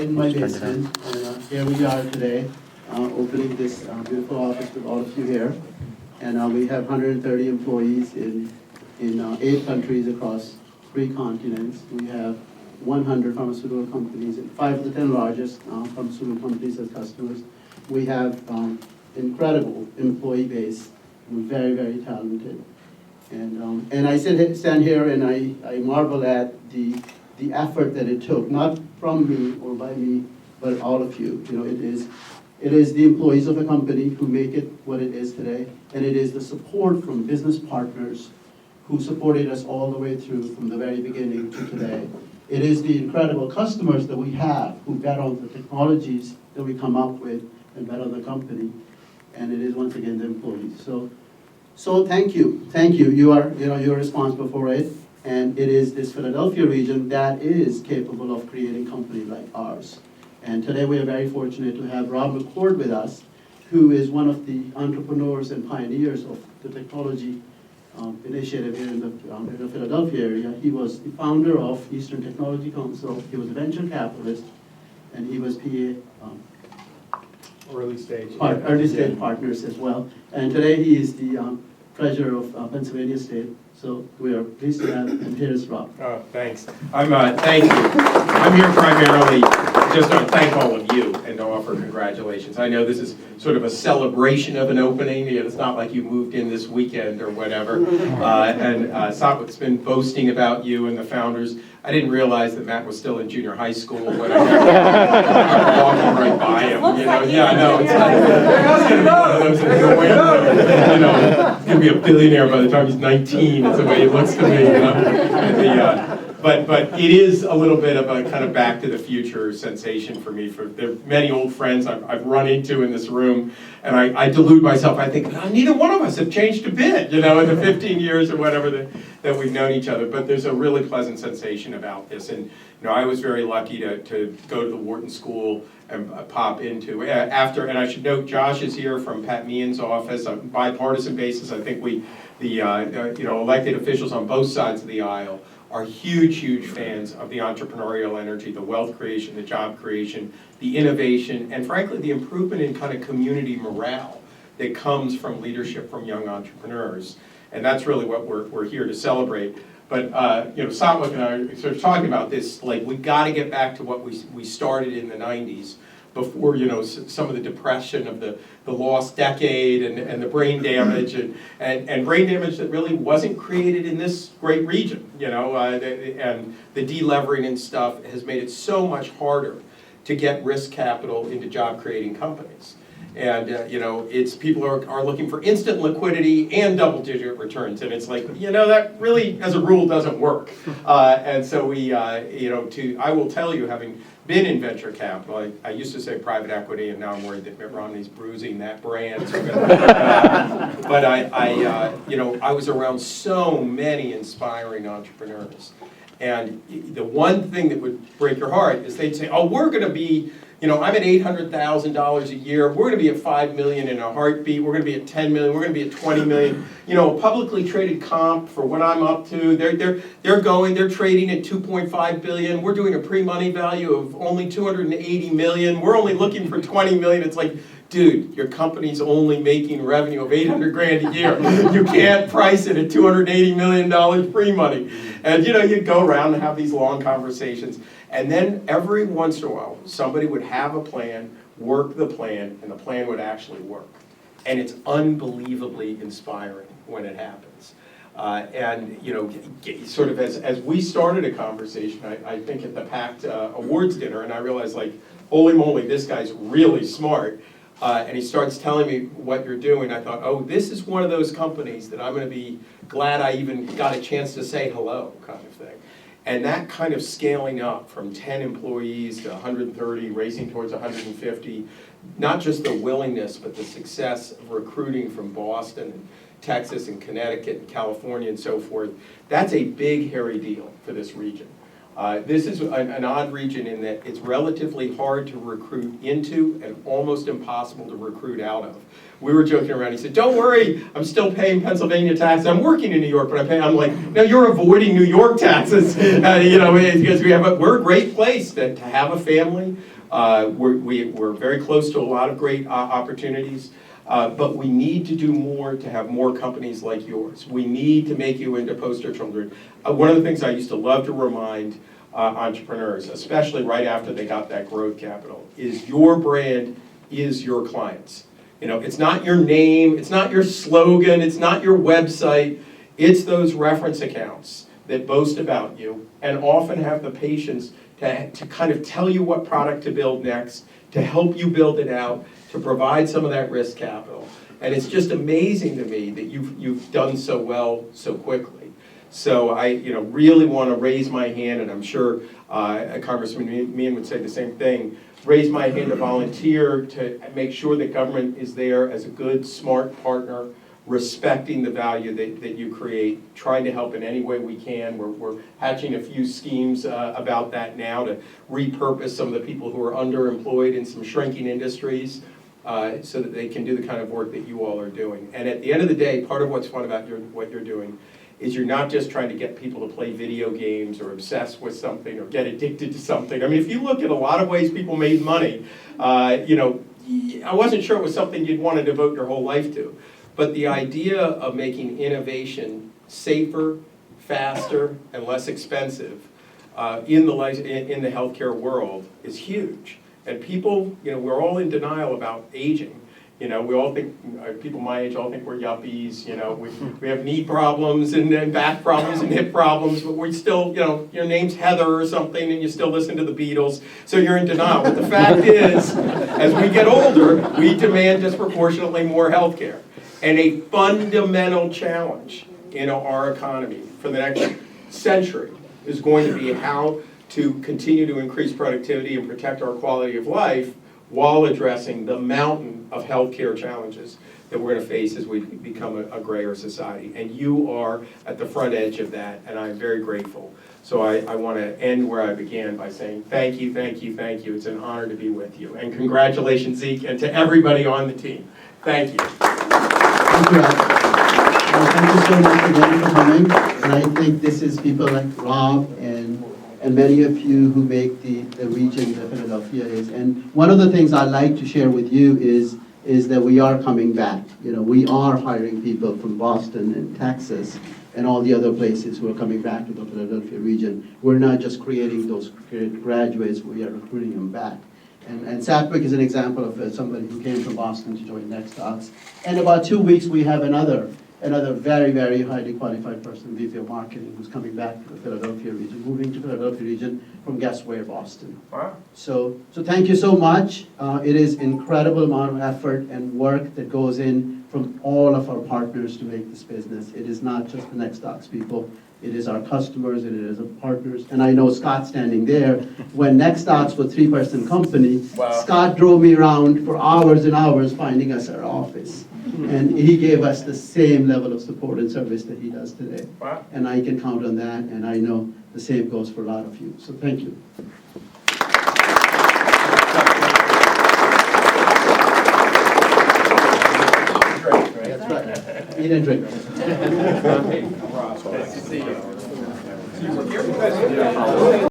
In my basement, and here we are today, opening this beautiful office with all of you here. And we have 130 employees in 8 countries across 3 continents. We have 100 pharmaceutical companies and 5 of the 10 largest pharmaceutical companies as customers. We have incredible employee base. We're very, very talented. And I stand here and I marvel at the effort that it took, not from me or by me, but all of you. You know, it is the employees of the company who make it what it is today, and it is the support from business partners who supported us all the way through from the very beginning to today. It is the incredible customers that we have who bet on the technologies that we come up with and bet on the company, and it is once again the employees. So thank you. You're responsible for it. And it is this Philadelphia region that is capable of creating companies like ours. And today we are very fortunate to have Rob McCord with us, who is one of the entrepreneurs and pioneers of the technology initiative here in the Philadelphia area. He was the founder of Eastern Technology Council. He was a venture capitalist, and he was PA early stage partners as well. And today he is the treasurer of Pennsylvania State. So we are pleased to have, and here's Rob. Oh, thanks. Thank you. I'm here primarily just to thank all of you and to offer congratulations. I know this is sort of a celebration of an opening. It's not like you moved in this weekend or whatever. And Satwik's been boasting about you and the founders. I didn't realize that Matt was still in junior high school when I walking right by him. You know, yeah, I know. It's gonna be one of those he's gonna be a billionaire by the time he's 19. That's the way he looks to me. You know? But it is a little bit of a kind of back to the future sensation for me. There are many old friends I've run into in this room, and I delude myself. I think neither one of us have changed a bit, you know, in the 15 years or whatever that we've known each other. But there's a really pleasant sensation about this. And you know, I was very lucky to go to the Wharton School and pop into after. And I should note, Josh is here from Pat Meehan's office on a bipartisan basis. I think the elected officials on both sides of the aisle are huge fans of the entrepreneurial energy, the wealth creation, the job creation, the innovation, and frankly, the improvement in kind of community morale that comes from leadership from young entrepreneurs. And that's really what we're here to celebrate. But Satvik and I are sort of talking about this, like we got to get back to what we started in the 90s, before some of the depression of the lost decade and the brain damage and brain damage that really wasn't created in this great region, and the delevering and stuff has made it so much harder to get risk capital into job creating companies. And it's people are looking for instant liquidity and double-digit returns, and it's like that really, as a rule, doesn't work. And so I will tell you, having been in venture capital, I used to say private equity, and now I'm worried that Mitt Romney's bruising that brand. But I was around so many inspiring entrepreneurs, and the one thing that would break your heart is they'd say, "Oh, we're going to be." I'm at $800,000 a year. We're going to be at $5 million in a heartbeat. We're going to be at $10 million. We're going to be at $20 million. Publicly traded comp for what I'm up to. They're trading at $2.5 billion. We're doing a pre-money value of only $280 million. We're only looking for $20 million. It's like, dude, your company's only making revenue of $800 grand a year. You can't price it at $280 million pre-money. And you go around and have these long conversations. And then every once in a while, somebody would have a plan, work the plan, and the plan would actually work. And it's unbelievably inspiring when it happens. Sort of as we started a conversation, I think at the PACT awards dinner, and I realized, like, holy moly, this guy's really smart. And he starts telling me what you're doing. I thought, oh, this is one of those companies that I'm going to be glad I even got a chance to say hello, kind of thing. And that kind of scaling up from 10 employees to 130, racing towards 150, not just the willingness, but the success of recruiting from Boston and Texas and Connecticut and California and so forth, that's a big, hairy deal for this region. This is an odd region in that it's relatively hard to recruit into and almost impossible to recruit out of. We were joking around, he said, don't worry, I'm still paying Pennsylvania taxes. I'm working in New York, but I'm like, no, you're avoiding New York taxes. Because we're a great place to have a family. We're very close to a lot of great opportunities. But we need to do more to have more companies like yours. We need to make you into poster children. One of the things I used to love to remind entrepreneurs, especially right after they got that growth capital, is your brand is your clients. It's not your name, it's not your slogan, it's not your website, it's those reference accounts that boast about you and often have the patience to kind of tell you what product to build next, to help you build it out, to provide some of that risk capital. And it's just amazing to me that you've done so well so quickly. So I really want to raise my hand, and I'm sure Congressman Meehan would say the same thing, raise my hand to volunteer to make sure that government is there as a good, smart partner, respecting the value that you create, trying to help in any way we can. We're hatching a few schemes about that now to repurpose some of the people who are underemployed in some shrinking industries so that they can do the kind of work that you all are doing. And at the end of the day, part of what's fun about what you're doing is you're not just trying to get people to play video games or obsess with something or get addicted to something. I mean, if you look at a lot of ways people made money, I wasn't sure it was something you'd want to devote your whole life to. But the idea of making innovation safer, faster, and less expensive in the healthcare world is huge. And people, we're all in denial about aging. We all think, people my age all think we're yuppies, we have knee problems and back problems and hip problems, but we still, your name's Heather or something and you still listen to the Beatles, so you're in denial. But the fact is, as we get older, we demand disproportionately more health care. And a fundamental challenge in our economy for the next century is going to be how to continue to increase productivity and protect our quality of life while addressing the mountain of healthcare challenges that we're going to face as we become a grayer society. And you are at the front edge of that, and I'm very grateful. So I want to end where I began by saying thank you, thank you, thank you. It's an honor to be with you. And congratulations, Zeke, and to everybody on the team. Thank you. Thank you, Rob. Thank you so much again for coming. And I think this is people like Rob and many of you who make the region that Philadelphia is. And one of the things I'd like to share with you is that we are coming back. We are hiring people from Boston and Texas and all the other places who are coming back to the Philadelphia region. We're not just creating those graduates, we are recruiting them back. And Sapwick is an example of somebody who came from Boston to join NextDocs. And about 2 weeks, we have another very, very highly qualified person, VP of Marketing, who's coming back to the Philadelphia region, moving to the Philadelphia region from guess where, Boston. Wow. So thank you so much. It is incredible amount of effort and work that goes in from all of our partners to make this business. It is not just the NextDocs people. It is our customers, and it is our partners. And I know Scott standing there. When NextDocs was a 3-person company, wow. Scott drove me around for hours and hours finding us our office. And he gave us the same level of support and service that he does today. Wow. And I can count on that, and I know the same goes for a lot of you. So thank you. That's right. Eat and drink. Nice to see you.